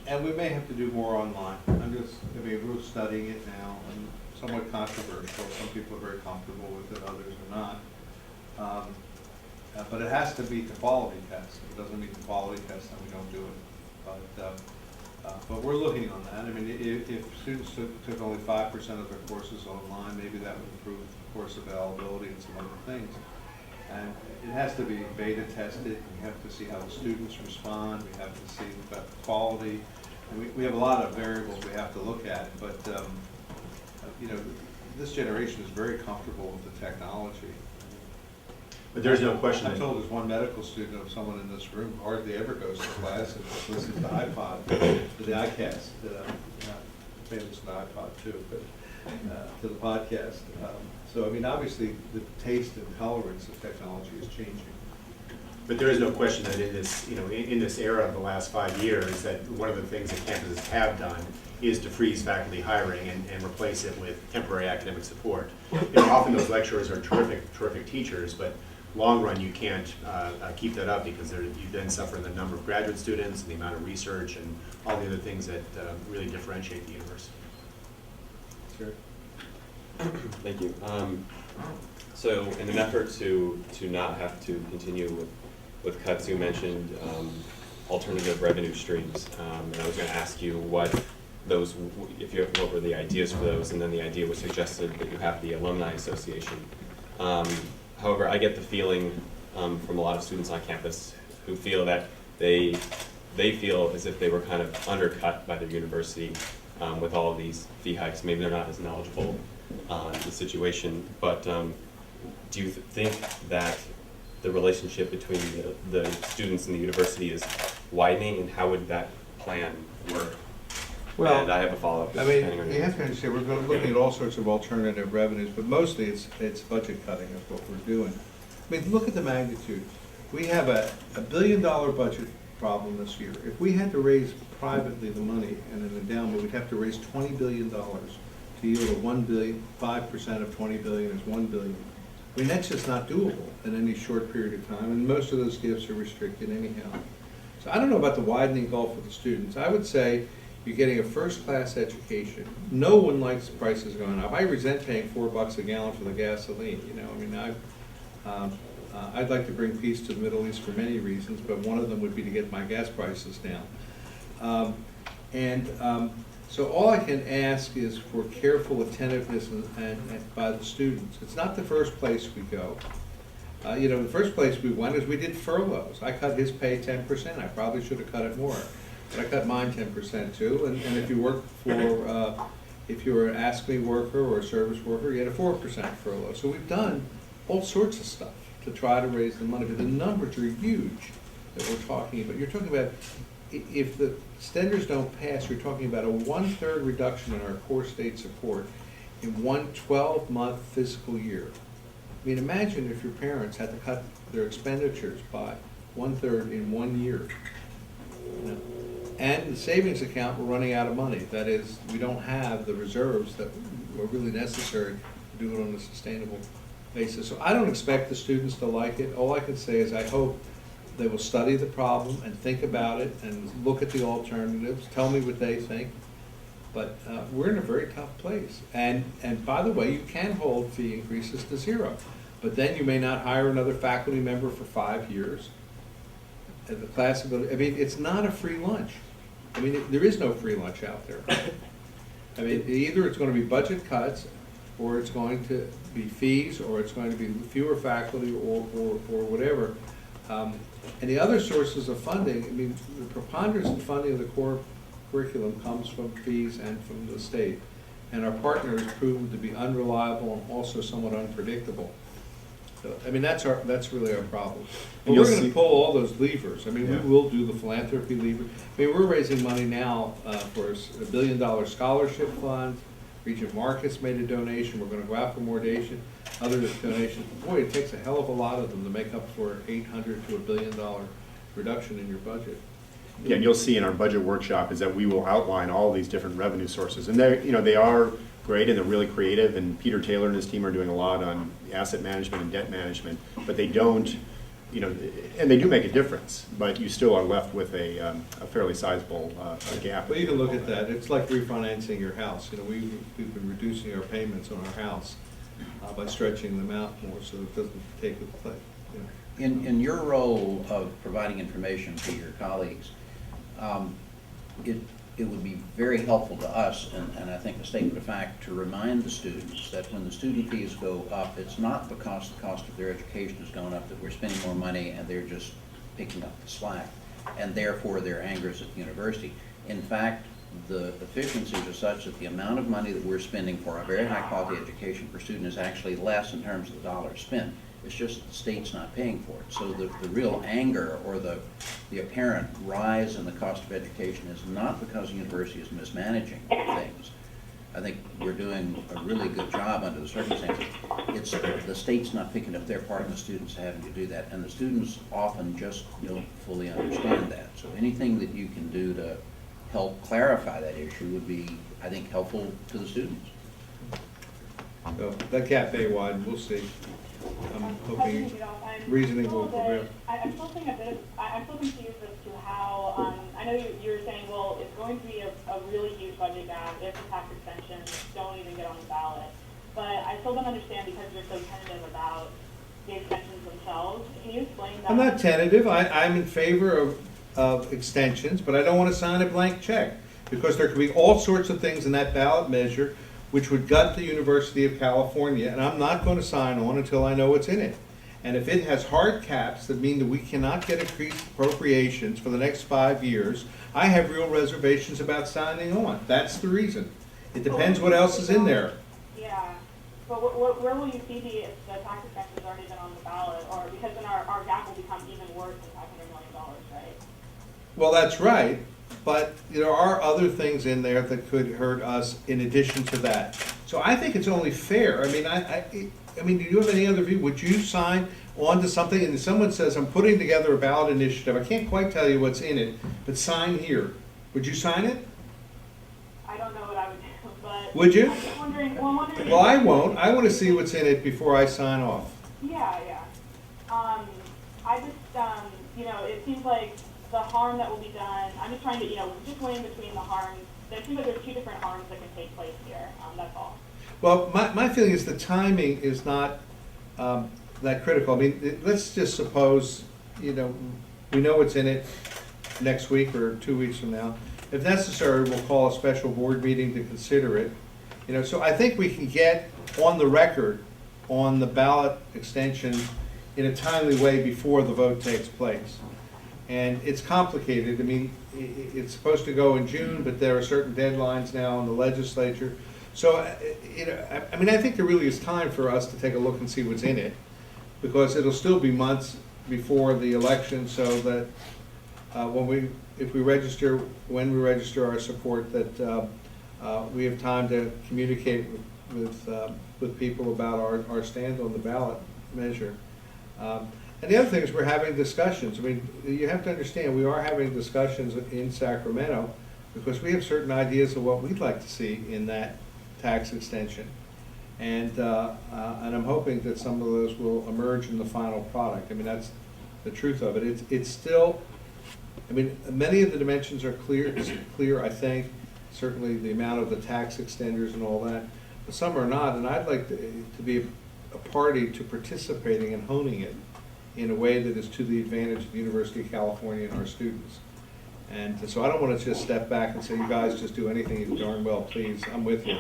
And we may have to do more online. I mean, we're studying it now, and somewhat controversial. Some people are very comfortable with it, others are not. But it has to meet the quality test. If it doesn't meet the quality test, then we don't do it. But we're looking on that. I mean, if students took only 5% of their courses online, maybe that would improve course availability and some other things. And it has to be beta tested. We have to see how the students respond. We have to see about the quality. And we have a lot of variables we have to look at. But you know, this generation is very comfortable with the technology. But there's no question. I'm told there's one medical student of someone in this room hardly ever goes to class and just listens to iPod, to the iCast. Maybe it's an iPod too, but to the podcast. So I mean, obviously, the taste and tolerance of technology is changing. But there is no question that in this, in this era of the last 5 years, that one of the things that campuses have done is to freeze faculty hiring and replace it with temporary academic support. Often those lecturers are terrific teachers, but long run you can't keep that up because you then suffer the number of graduate students and the amount of research and all the other things that really differentiate the university. Sure. Thank you. So in an effort to not have to continue with cuts, you mentioned alternative revenue streams, and I was going to ask you what were the ideas for those, and then the idea was suggested that you have the Alumni Association. However, I get the feeling from a lot of students on campus who feel that they feel as if they were kind of undercut by their university with all of these fee hikes. Maybe they're not as knowledgeable on the situation, but do you think that the relationship between the students and the university is widening, and how would that plan work? Well, and I have a follow-up. I mean, you have to understand, we're looking at all sorts of alternative revenues, but mostly it's budget cutting is what we're doing. I mean, look at the magnitude. We have a $1 billion budget problem this year. If we had to raise privately the money and an endowment, we'd have to raise $20 billion to yield a $1 billion. 5% of $20 billion is $1 billion. I mean, that's just not doable in any short period of time, and most of those gifts are restricted anyhow. So I don't know about the widening gulf for the students. I would say you're getting a first-class education. No one likes prices going up. I resent paying $4 a gallon for the gasoline. I mean, I'd like to bring peace to the Middle East for many reasons, but one of them would be to get my gas prices down. So all I can ask is for careful attentiveness and by the students. It's not the first place we go. The first place we went is we did furloughs. I cut his pay 10%. I probably should have cut it more. But I cut mine 10% too, and if you work for, if you're an ASME worker or a service worker, you had a 4% furlough. So we've done all sorts of stuff to try to raise the money, but the numbers are huge that we're talking about. You're talking about, if the standards don't pass, you're talking about a 1/3 reduction in our core state support in one 12-month fiscal year. I mean, imagine if your parents had to cut their expenditures by 1/3 in 1 year. And the savings account, we're running out of money. That is, we don't have the reserves that are really necessary to do it on a sustainable basis. So I don't expect the students to like it. All I can say is I hope they will study the problem and think about it and look at the alternatives, tell me what they think. But we're in a very tough place. And by the way, you can hold fee increases to 0. But then you may not hire another faculty member for 5 years. And the class ability, I mean, it's not a free lunch. I mean, there is no free lunch out there. I mean, either it's going to be budget cuts, or it's going to be fees, or it's going to be fewer faculty, or whatever. And the other sources of funding, I mean, the preponderance of funding of the core curriculum comes from fees and from the state. And our partner has proven to be unreliable and also somewhat unpredictable. So, I mean, that's really our problem. But we're going to pull all those levers. I mean, we will do the philanthropy lever. I mean, we're raising money now for a $1 billion scholarship fund. Regent Marcus made a donation. We're going to go out for more other donations. Boy, it takes a hell of a lot of them to make up for $800 to $1 billion reduction in your budget. Yeah, and you'll see in our budget workshop is that we will outline all these different revenue sources, and they are great and they're really creative. And Peter Taylor and his team are doing a lot on asset management and debt management, but they don't you know, and they do make a difference, but you still are left with a fairly sizable gap. Well, you can look at that, it's like refinancing your house, you know, we've been reducing our payments on our house by stretching them out more so it doesn't take a, you know. In your role of providing information to your colleagues, it would be very helpful to us, and I think a statement of fact, to remind the students that when the student fees go up, it's not because the cost of their education has gone up that we're spending more money and they're just picking up the slack, and therefore their anger is at the university. In fact, the efficiencies are such that the amount of money that we're spending for a very high quality education per student is actually less in terms of the dollars spent. It's just that the state's not paying for it. So the real anger or the apparent rise in the cost of education is not because the university is mismanaging things. I think we're doing a really good job under the circumstances. It's the state's not picking up their part and the students having to do that. And the students often just don't fully understand that. So anything that you can do to help clarify that issue would be, I think, helpful to the students. So that gap may widen, we'll see. I'm hoping reasoning will prevail. I'm still thinking I'm still confused as to how, I know you were saying, well, it's going to be a really huge budget gap if the tax extensions don't even get on the ballot. But I still don't understand because you're so tentative about the extensions themselves. Can you explain that? I'm not tentative, I'm in favor of extensions, but I don't want to sign a blank check because there could be all sorts of things in that ballot measure which would gut the University of California, and I'm not going to sign on until I know what's in it. And if it has hard caps that mean that we cannot get increased appropriations for the next 5 years, I have real reservations about signing on. That's the reason. It depends what else is in there. Yeah, but where will you see the tax extensions already been on the ballot? Or because then our gap will become even worse than $500 million, right? Well, that's right, but there are other things in there that could hurt us in addition to that. So I think it's only fair. I mean, I mean, do you have any other view? Would you sign on to something and someone says, I'm putting together a ballot initiative, I can't quite tell you what's in it, but sign here. Would you sign it? I don't know what I would do, but... Would you? I'm just wondering, well, I'm wondering... Well, I won't. I want to see what's in it before I sign off. Yeah, yeah. I just, you know, it seems like the harm that will be done, I'm just trying to, you know, just weighing between the harms. It seems like there's two different harms that can take place here, that's all. Well, my feeling is the timing is not that critical. I mean, let's just suppose, you know, we know what's in it next week or 2 weeks from now. If necessary, we'll call a special board meeting to consider it. You know, so I think we can get on the record on the ballot extension in a timely way before the vote takes place. And it's complicated. I mean, it's supposed to go in June, but there are certain deadlines now in the legislature. So, you know, I mean, I think there really is time for us to take a look and see what's in it, because it'll still be months before the election, so that if we register, when we register our support, that we have time to communicate with people about our stand on the ballot measure. And the other thing is we're having discussions. I mean, you have to understand, we are having discussions in Sacramento because we have certain ideas of what we'd like to see in that tax extension. And I'm hoping that some of those will emerge in the final product. I mean, that's the truth of it. It's still, I mean, many of the dimensions are clear, I think, certainly the amount of the tax extenders and all that, but some are not, and I'd like to be a party to participating and honing it in a way that is to the advantage of the University of California and our students. And so I don't want to just step back and say, you guys just do anything you darn well please. I'm with you.